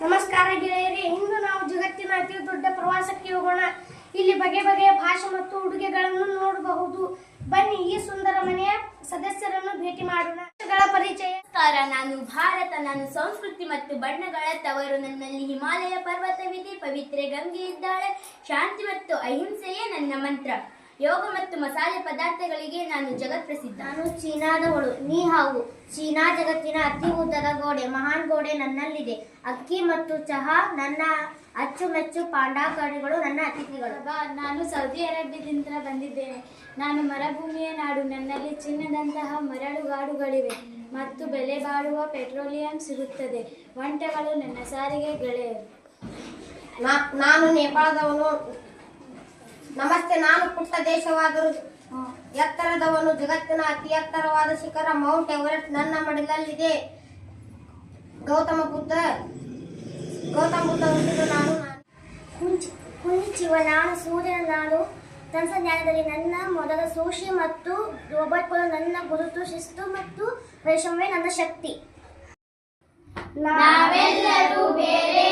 ನಮಸ್ಕಾರ ಗೆಳೆಯರೇ, ಇಂದು ನಾವು ಜಗತ್ತಿನ ಅತಿ ದೊಡ್ಡ ಪ್ರವಾಸಕ್ಕೆ ಹೋಗೋಣ. ಇಲ್ಲಿ ಬಗೆ ಬಗೆಯ ಭಾಷೆ ಮತ್ತು ಉಡುಗೆಗಳನ್ನು ನೋಡಬಹುದು. ಬನ್ನಿ ಈ ಸುಂದರ ಮನೆಯ ಸದಸ್ಯರನ್ನು ಭೇಟಿ ಮಾಡೋಣ. ಪರಿಚಯ. ನಮಸ್ಕಾರ, ನಾನು ಭಾರತ. ನಾನು ಸಂಸ್ಕೃತಿ ಮತ್ತು ಬಣ್ಣಗಳ ತವರು. ನನ್ನಲ್ಲಿ ಹಿಮಾಲಯ ಪರ್ವತವಿದೆ, ಪವಿತ್ರ ಗಂಗೆ ಇದ್ದಾಳೆ. ಶಾಂತಿ ಮತ್ತು ಅಹಿಂಸೆಯೇ ನನ್ನ ಮಂತ್ರ. ಯೋಗ ಮತ್ತು ಮಸಾಲೆ ಪದಾರ್ಥಗಳಿಗೆ ನಾನು ಜಗತ್ ಪ್ರಸಿದ್ಧ. ನಾನು ಚೀನಾದವಳು. ನೀ ಹಾವು. ಚೀನಾ ಜಗತ್ತಿನ ಅತಿ ಉದ್ದದ ಗೋಡೆ, ಮಹಾನ್ ಗೋಡೆ ನನ್ನಲ್ಲಿದೆ. ಅಕ್ಕಿ ಮತ್ತು ಚಹಾ ನನ್ನ ಅಚ್ಚುಮೆಚ್ಚು. ಪಾಂಡಾಕರ್ಣಿಗಳು ನನ್ನ ಅತಿಥಿಗಳು. ನಾನು ಸೌದಿ ಅರೇಬಿಯಾದಿಂದ ಬಂದಿದ್ದೇನೆ. ನಾನು ಮರುಭೂಮಿಯ ನಾಡು. ನನ್ನಲ್ಲಿ ಚಿನ್ನದಂತಹ ಮರಳುಗಾಡುಗಳಿವೆ ಮತ್ತು ಬೆಲೆ ಬಾಳುವ ಪೆಟ್ರೋಲಿಯಂ ಸಿಗುತ್ತದೆ. ಒಂಟೆಗಳು ನನ್ನ ಸಾರಿಗೆ ಗೆಳೆಯರು. ನಾನು ನೇಪಾಳದವನು. ನಮಸ್ತೆ. ನಾನು ಪುಟ್ಟ ದೇಶವಾದರೂ ಎತ್ತರದವನು. ಜಗತ್ತಿನ ಅತಿ ಎತ್ತರವಾದ ಶಿಖರ ಮೌಂಟ್ ಎವರೆಸ್ಟ್ ನನ್ನ ಮಡಿಲಲ್ಲಿದೆ. ಗೌತಮ ಬುದ್ಧ ಹುಟ್ಟಿದ ನಾನು. ಕುಂಚಿವ. ನಾನು ಸೂರ್ಯನ ನಾಡು. ತಂತ್ರಜ್ಞಾನದಲ್ಲಿ ನನ್ನ ಮೊದಲ ಸೂಷಿ ಮತ್ತು ರೋಬೋಟ್ಗಳು ನನ್ನ ಗುರುತು. ಶಿಸ್ತು ಮತ್ತು ಪರಿಶ್ರಮವೇ ನನ್ನ ಶಕ್ತಿ. ನಾವೆಲ್ಲರೂ ಬೇರೆ